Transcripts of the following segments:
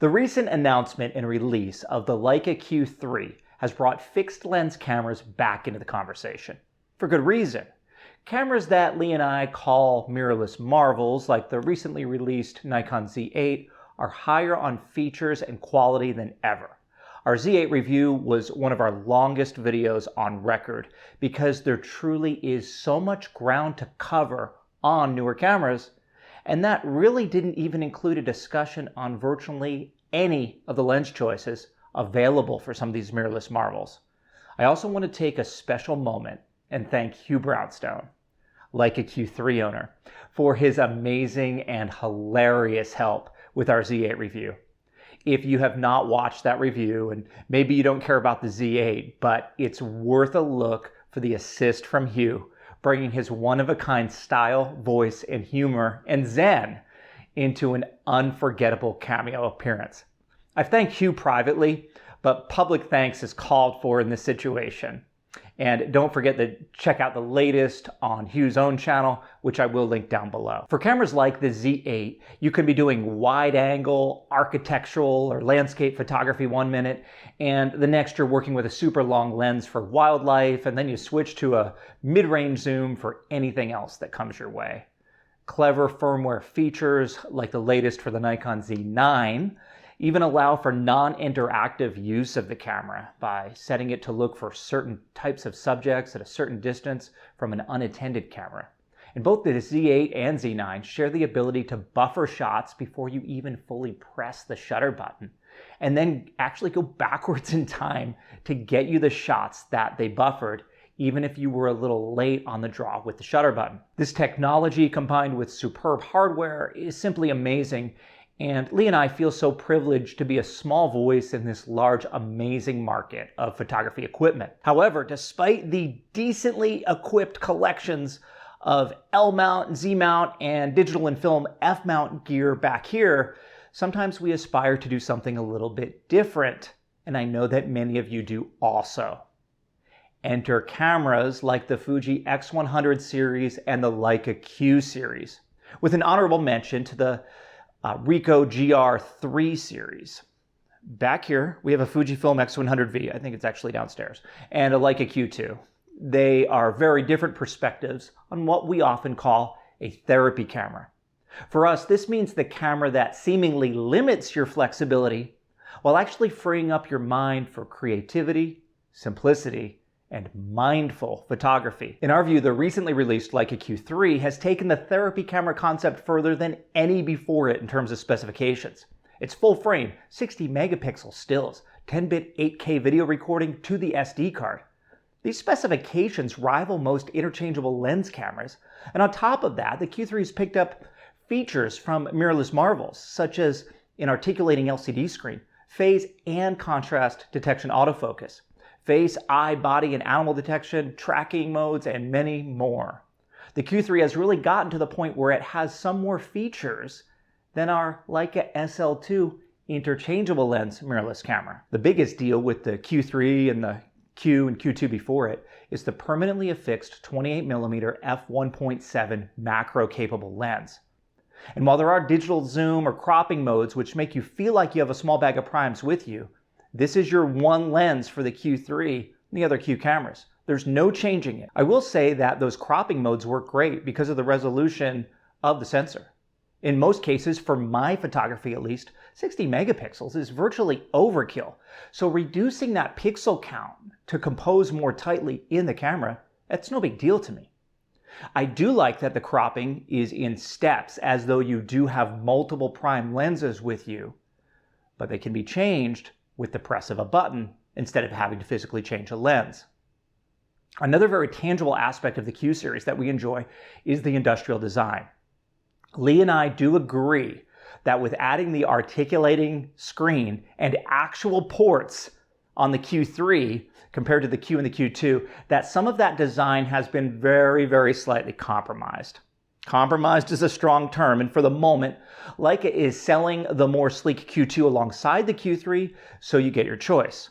The recent announcement and release of the Leica Q3 has brought fixed lens cameras back into the conversation. For good reason. Cameras that Lee and I call mirrorless marvels, like the recently released Nikon Z8, are higher on features and quality than ever. Our Z8 review was one of our longest videos on record because there truly is so much ground to cover on newer cameras, and that really didn't even include a discussion on virtually any of the lens choices available for some of these mirrorless marvels. I also want to take a special moment and thank Hugh Brownstone, Leica Q3 owner, for his amazing and hilarious help with our Z8 review. If you have not watched that review, and maybe you don't care about the Z8, but it's worth a look for the assist from Hugh, bringing his one-of-a-kind style, voice, and humor and zen into an unforgettable cameo appearance. I've thanked Hugh privately, but public thanks is called for in this situation. And don't forget to check out the latest on Hugh's own channel, which I will link down below. For cameras like the Z8, you can be doing wide-angle, architectural, or landscape photography 1 minute, and the next you're working with a super long lens for wildlife, and then you switch to a mid-range zoom for anything else that comes your way. Clever firmware features, like the latest for the Nikon Z9, even allow for non-interactive use of the camera by setting it to look for certain types of subjects at a certain distance from an unattended camera. And both the Z8 and Z9 share the ability to buffer shots before you even fully press the shutter button, and then actually go backwards in time to get you the shots that they buffered, even if you were a little late on the draw with the shutter button. This technology, combined with superb hardware, is simply amazing. And Lee and I feel so privileged to be a small voice in this large, amazing market of photography equipment. However, despite the decently equipped collections of L-mount, Z-mount, and digital and film F-mount gear back here, sometimes we aspire to do something a little bit different, and I know that many of you do also. Enter cameras like the Fuji X100 series and the Leica Q series, with an honorable mention to the Ricoh GR3 series. Back here, we have a Fujifilm X100V, I think it's actually downstairs, and a Leica Q2. They are very different perspectives on what we often call a therapy camera. For us, this means the camera that seemingly limits your flexibility while actually freeing up your mind for creativity, simplicity, and mindful photography. In our view, the recently released Leica Q3 has taken the therapy camera concept further than any before it in terms of specifications. It's full frame, 60 megapixel stills, 10-bit 8K video recording to the SD card. These specifications rival most interchangeable lens cameras, and on top of that, the Q3's picked up features from mirrorless marvels, such as an articulating LCD screen, phase and contrast detection autofocus, face, eye, body, and animal detection, tracking modes, and many more. The Q3 has really gotten to the point where it has some more features than our Leica SL2 interchangeable lens mirrorless camera. The biggest deal with the Q3 and the Q and Q2 before it is the permanently affixed 28mm f1.7 macro-capable lens. And while there are digital zoom or cropping modes which make you feel like you have a small bag of primes with you, this is your one lens for the Q3 and the other Q cameras. There's no changing it. I will say that those cropping modes work great because of the resolution of the sensor. In most cases, for my photography at least, 60 megapixels is virtually overkill. So reducing that pixel count to compose more tightly in the camera, that's no big deal to me. I do like that the cropping is in steps, as though you do have multiple prime lenses with you, but they can be changed with the press of a button instead of having to physically change a lens. Another very tangible aspect of the Q series that we enjoy is the industrial design. Lee and I do agree that with adding the articulating screen and actual ports on the Q3 compared to the Q and the Q2, that some of that design has been very, very slightly compromised. Compromised is a strong term, and for the moment, Leica is selling the more sleek Q2 alongside the Q3, so you get your choice.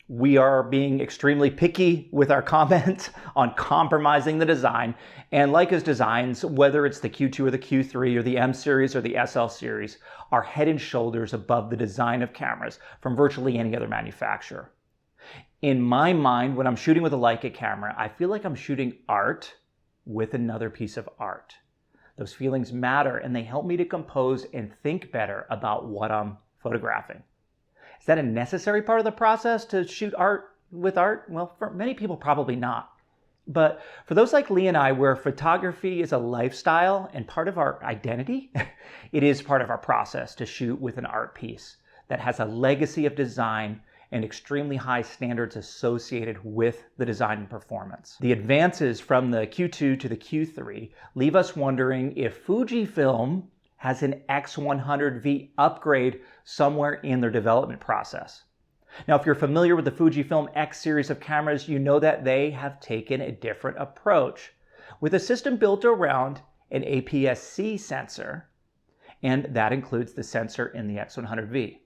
We are being extremely picky with our comments on compromising the design, and Leica's designs, whether it's the Q2 or the Q3 or the M series or the SL series, are head and shoulders above the design of cameras from virtually any other manufacturer. In my mind, when I'm shooting with a Leica camera, I feel like I'm shooting art with another piece of art. Those feelings matter, and they help me to compose and think better about what I'm photographing. Is that a necessary part of the process to shoot art with art? Well, for many people, probably not. But for those like Lee and I, where photography is a lifestyle and part of our identity, it is part of our process to shoot with an art piece that has a legacy of design and extremely high standards associated with the design and performance. The advances from the Q2 to the Q3 leave us wondering if Fujifilm has an X100V upgrade somewhere in their development process. Now, if you're familiar with the Fujifilm X series of cameras, you know that they have taken a different approach with a system built around an APS-C sensor, and that includes the sensor in the X100V.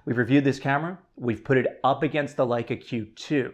We've reviewed this camera, we've put it up against the Leica Q2.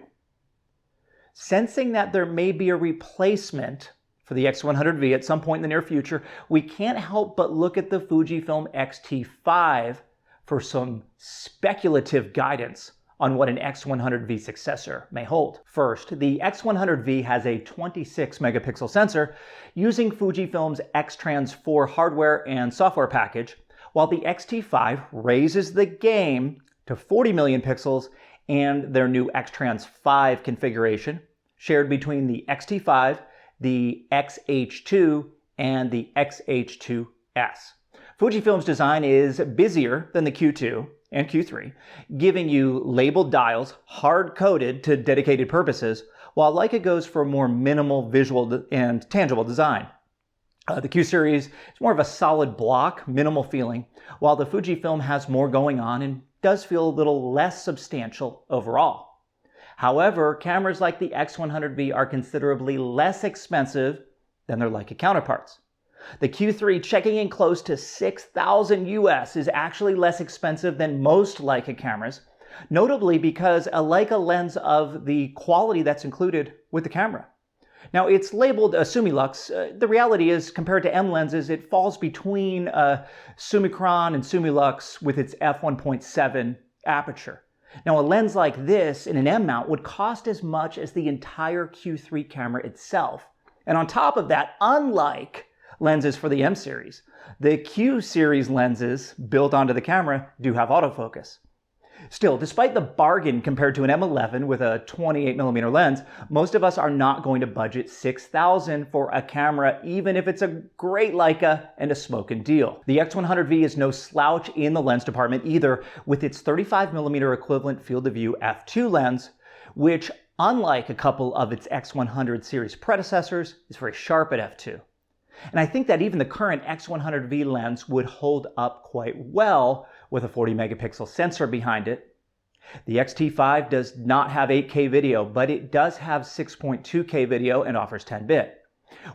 Sensing that there may be a replacement for the X100V at some point in the near future, we can't help but look at the Fujifilm X-T5 for some speculative guidance on what an X100V successor may hold. First, the X100V has a 26 megapixel sensor using Fujifilm's X-Trans 4 hardware and software package, while the X-T5 raises the game to 40 million pixels and their new X-Trans 5 configuration, shared between the X-T5, the XH2, and the XH2S. Fujifilm's design is busier than the Q2 and Q3, giving you labeled dials hard-coded to dedicated purposes, while Leica goes for more minimal visual and tangible design. The Q series is more of a solid block, minimal feeling, while the Fujifilm has more going on and does feel a little less substantial overall. However, cameras like the X100V are considerably less expensive than their Leica counterparts. The Q3, checking in close to $6,000 US, is actually less expensive than most Leica cameras, notably because a Leica lens of the quality that's included with the camera. Now, it's labeled a Sumilux. The reality is, compared to M lenses, it falls between Summicron and Sumilux with its f1.7 aperture. Now, a lens like this in an M mount would cost as much as the entire Q3 camera itself. And on top of that, unlike lenses for the M series, the Q series lenses built onto the camera do have autofocus. Still, despite the bargain compared to an M11 with a 28mm lens, most of us are not going to budget $6,000 for a camera, even if it's a great Leica and a smoking deal. The X100V is no slouch in the lens department either, with its 35mm equivalent field of view f2 lens, which, unlike a couple of its X100 series predecessors, is very sharp at f2. And I think that even the current X100V lens would hold up quite well with a 40 megapixel sensor behind it. The X-T5 does not have 8K video, but it does have 6.2K video and offers 10-bit.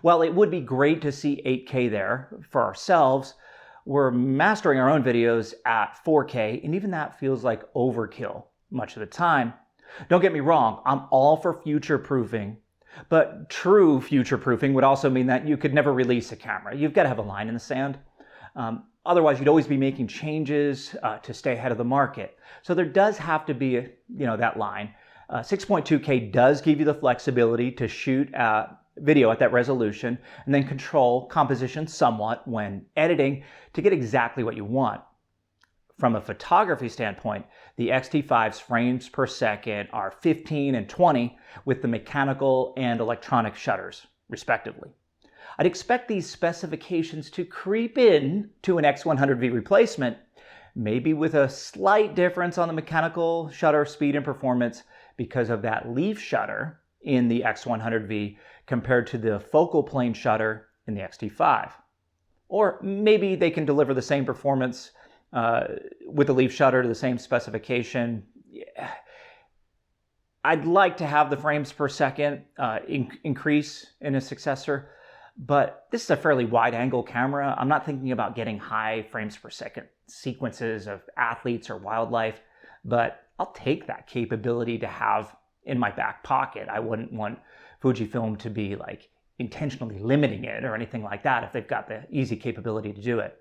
While it would be great to see 8K there for ourselves, we're mastering our own videos at 4K, and even that feels like overkill much of the time. Don't get me wrong, I'm all for future-proofing, but true future-proofing would also mean that you could never release a camera. You've got to have a line in the sand. Otherwise, you'd always be making changes to stay ahead of the market. So there does have to be, that line. 6.2K does give you the flexibility to shoot video at that resolution and then control composition somewhat when editing to get exactly what you want. From a photography standpoint, the X-T5's frames per second are 15 and 20 with the mechanical and electronic shutters, respectively. I'd expect these specifications to creep in to an X100V replacement, maybe with a slight difference on the mechanical shutter speed and performance because of that leaf shutter in the X100V compared to the focal plane shutter in the X-T5. Or maybe they can deliver the same performance with the leaf shutter to the same specification. I'd like to have the frames per second increase in a successor, but this is a fairly wide angle camera. I'm not thinking about getting high frames per second sequences of athletes or wildlife, but I'll take that capability to have in my back pocket. I wouldn't want Fujifilm to be like intentionally limiting it or anything like that if they've got the easy capability to do it.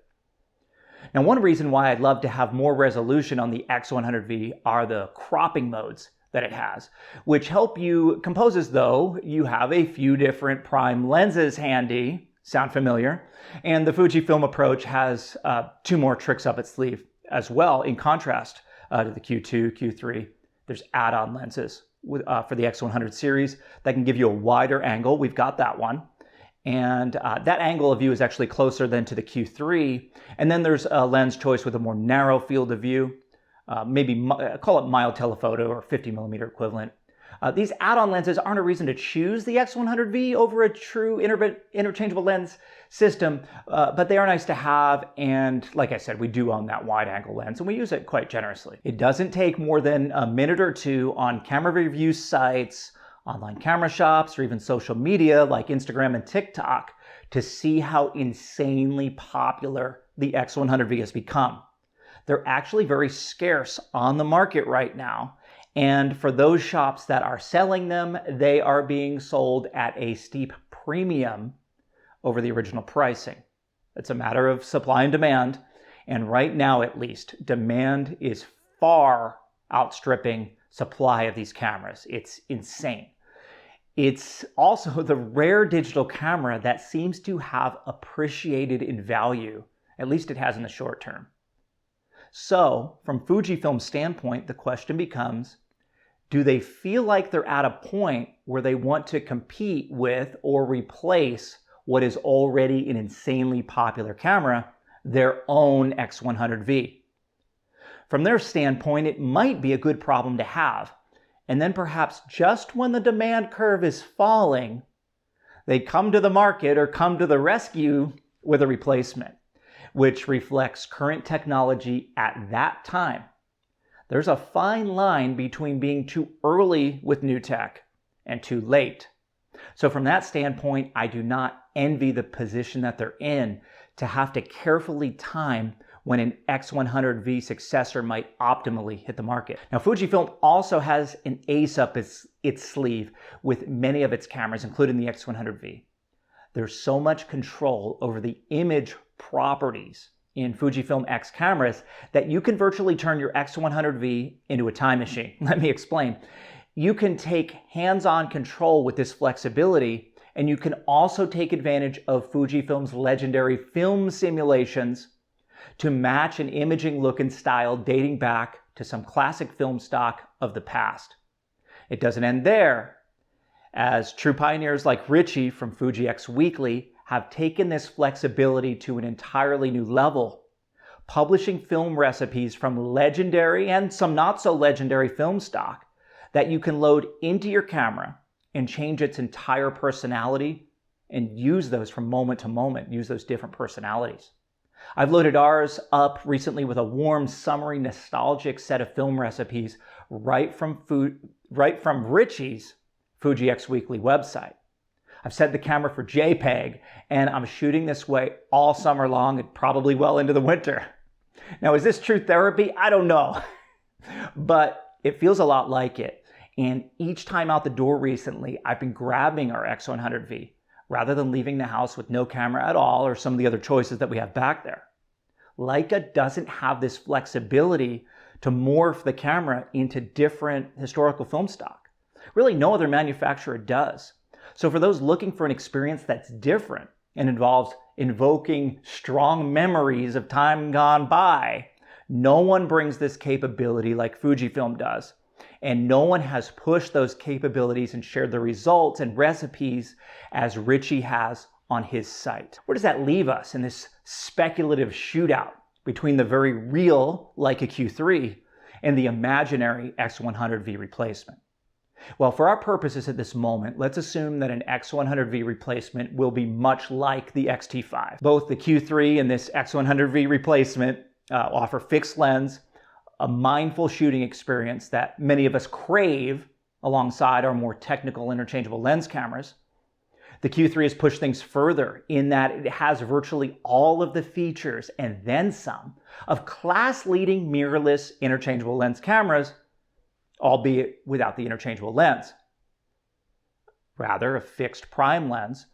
Now, one reason why I'd love to have more resolution on the X100V are the cropping modes that it has, which help you compose as though you have a few different prime lenses handy. Sound familiar? And the Fujifilm approach has 2 more tricks up its sleeve as well. In contrast to the Q2, Q3, there's add-on lenses for the X100 series that can give you a wider angle. We've got that one. And that angle of view is actually closer than to the Q3. And then there's a lens choice with a more narrow field of view, maybe call it mild telephoto or 50mm equivalent. These add-on lenses aren't a reason to choose the X100V over a true interchangeable lens system, but they are nice to have. And like I said, we do own that wide-angle lens, and we use it quite generously. It doesn't take more than a minute or two on camera review sites, online camera shops, or even social media like Instagram and TikTok to see how insanely popular the X100V has become. They're actually very scarce on the market right now. And for those shops that are selling them, they are being sold at a steep premium over the original pricing. It's a matter of supply and demand. And right now, at least, demand is far outstripping supply of these cameras. It's insane. It's also the rare digital camera that seems to have appreciated in value, at least it has in the short term. So, from Fujifilm's standpoint, the question becomes, do they feel like they're at a point where they want to compete with or replace what is already an insanely popular camera, their own X100V? From their standpoint, it might be a good problem to have. And then perhaps just when the demand curve is falling, they come to the market or come to the rescue with a replacement, which reflects current technology at that time. There's a fine line between being too early with new tech and too late. So from that standpoint, I do not envy the position that they're in to have to carefully time when an X100V successor might optimally hit the market. Now, Fujifilm also has an ace up its sleeve with many of its cameras, including the X100V. There's so much control over the image properties in Fujifilm X cameras that you can virtually turn your X100V into a time machine. Let me explain. You can take hands-on control with this flexibility, and you can also take advantage of Fujifilm's legendary film simulations to match an imaging look and style dating back to some classic film stock of the past. It doesn't end there, as true pioneers like Richie from Fuji X Weekly have taken this flexibility to an entirely new level, publishing film recipes from legendary and some not so legendary film stock that you can load into your camera and change its entire personality and use those from moment to moment, use those different personalities. I've loaded ours up recently with a warm, summery, nostalgic set of film recipes right from Richie's Fuji X Weekly website. I've set the camera for JPEG, and I'm shooting this way all summer long and probably well into the winter. Now, is this true therapy? I don't know, but it feels a lot like it. And each time out the door recently, I've been grabbing our X100V rather than leaving the house with no camera at all or some of the other choices that we have back there. Leica doesn't have this flexibility to morph the camera into different historical film stock. Really, no other manufacturer does. So for those looking for an experience that's different and involves invoking strong memories of time gone by, no one brings this capability like Fujifilm does. And no one has pushed those capabilities and shared the results and recipes as Richie has on his site. Where does that leave us in this speculative shootout between the very real Leica Q3 and the imaginary X100V replacement? Well, for our purposes at this moment, let's assume that an X100V replacement will be much like the X-T5. Both the Q3 and this X100V replacement offer fixed lens, a mindful shooting experience that many of us crave alongside our more technical interchangeable lens cameras. The Q3 has pushed things further in that it has virtually all of the features and then some of class-leading mirrorless interchangeable lens cameras albeit without the interchangeable lens. Rather, a fixed prime lens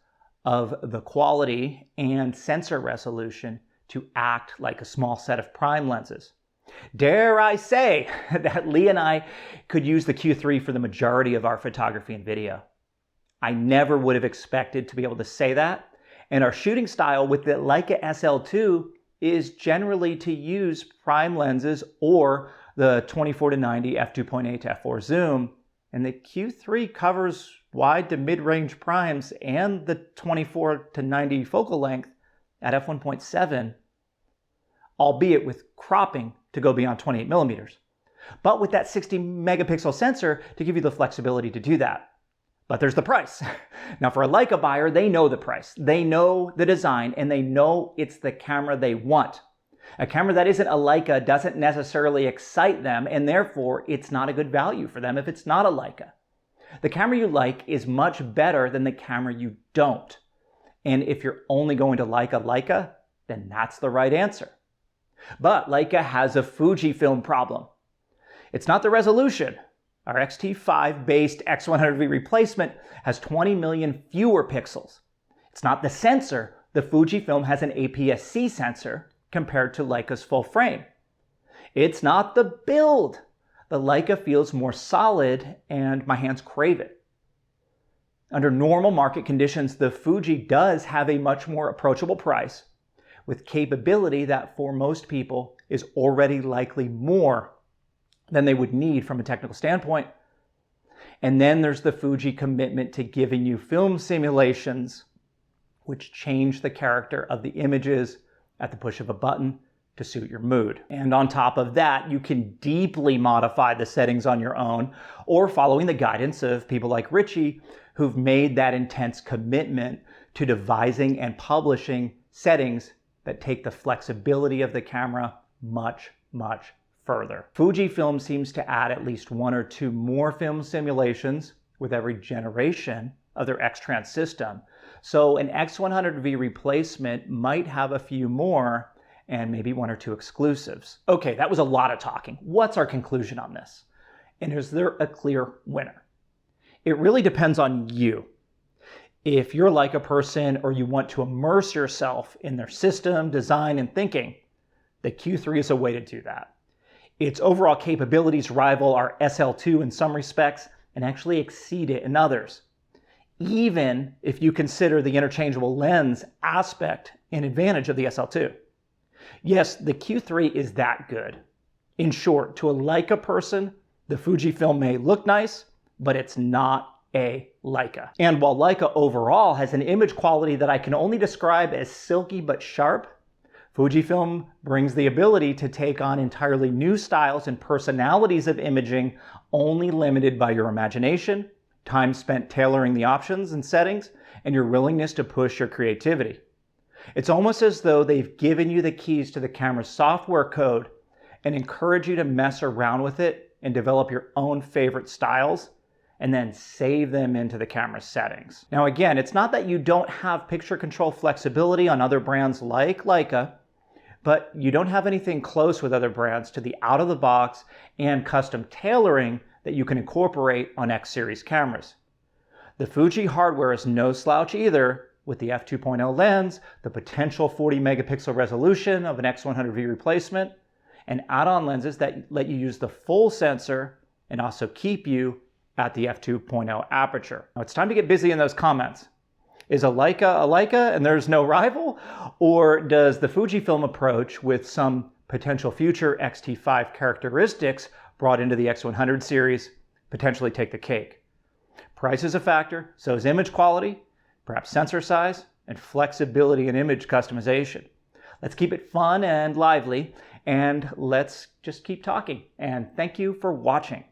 of the quality and sensor resolution to act like a small set of prime lenses. Dare I say that Lee and I could use the Q3 for the majority of our photography and video. I never would have expected to be able to say that, and our shooting style with the Leica SL2 is generally to use prime lenses or the 24-90 f2.8 to f4 zoom, and the Q3 covers wide to mid-range primes and the 24-90 focal length at f1.7, albeit with cropping to go beyond 28 millimeters. But with that 60 megapixel sensor to give you the flexibility to do that. But there's the price. Now for a Leica buyer, they know the price. They know the design and they know it's the camera they want. A camera that isn't a Leica doesn't necessarily excite them, and therefore it's not a good value for them if it's not a Leica. The camera you like is much better than the camera you don't. And if you're only going to like a Leica, then that's the right answer. But Leica has a Fujifilm problem. It's not the resolution. Our X-T5 based X100V replacement has 20 million fewer pixels. It's not the sensor. The Fujifilm has an APS-C sensor compared to Leica's full frame. It's not the build. The Leica feels more solid and my hands crave it. Under normal market conditions, the Fuji does have a much more approachable price with capability that for most people is already likely more than they would need from a technical standpoint. And then there's the Fuji commitment to giving you film simulations which change the character of the images at the push of a button to suit your mood. And on top of that, you can deeply modify the settings on your own or following the guidance of people like Richie who've made that intense commitment to devising and publishing settings that take the flexibility of the camera much, much further. Fujifilm seems to add at least one or two more film simulations with every generation of their X-Trans system. So an X100V replacement might have a few more and maybe one or two exclusives. Okay, that was a lot of talking. What's our conclusion on this? And is there a clear winner? It really depends on you. If you're like a person or you want to immerse yourself in their system, design, and thinking, the Q3 is a way to do that. Its overall capabilities rival our SL2 in some respects and actually exceed it in others, even if you consider the interchangeable lens aspect and advantage of the SL2. Yes, the Q3 is that good. In short, to a Leica person, the Fujifilm may look nice, but it's not a Leica. And while Leica overall has an image quality that I can only describe as silky but sharp, Fujifilm brings the ability to take on entirely new styles and personalities of imaging only limited by your imagination, time spent tailoring the options and settings, and your willingness to push your creativity. It's almost as though they've given you the keys to the camera's software code and encourage you to mess around with it and develop your own favorite styles and then save them into the camera settings. Now again, it's not that you don't have picture control flexibility on other brands like Leica, but you don't have anything close with other brands to the out-of-the-box and custom tailoring that you can incorporate on X-series cameras. The Fuji hardware is no slouch either, with the f2.0 lens, the potential 40 megapixel resolution of an X100V replacement, and add-on lenses that let you use the full sensor and also keep you at the f2.0 aperture. Now it's time to get busy in those comments. Is a Leica and there's no rival? Or does the Fujifilm approach with some potential future X-T5 characteristics brought into the X100 series potentially take the cake? Price is a factor, so is image quality, perhaps sensor size, and flexibility in image customization. Let's keep it fun and lively, and let's just keep talking. And thank you for watching.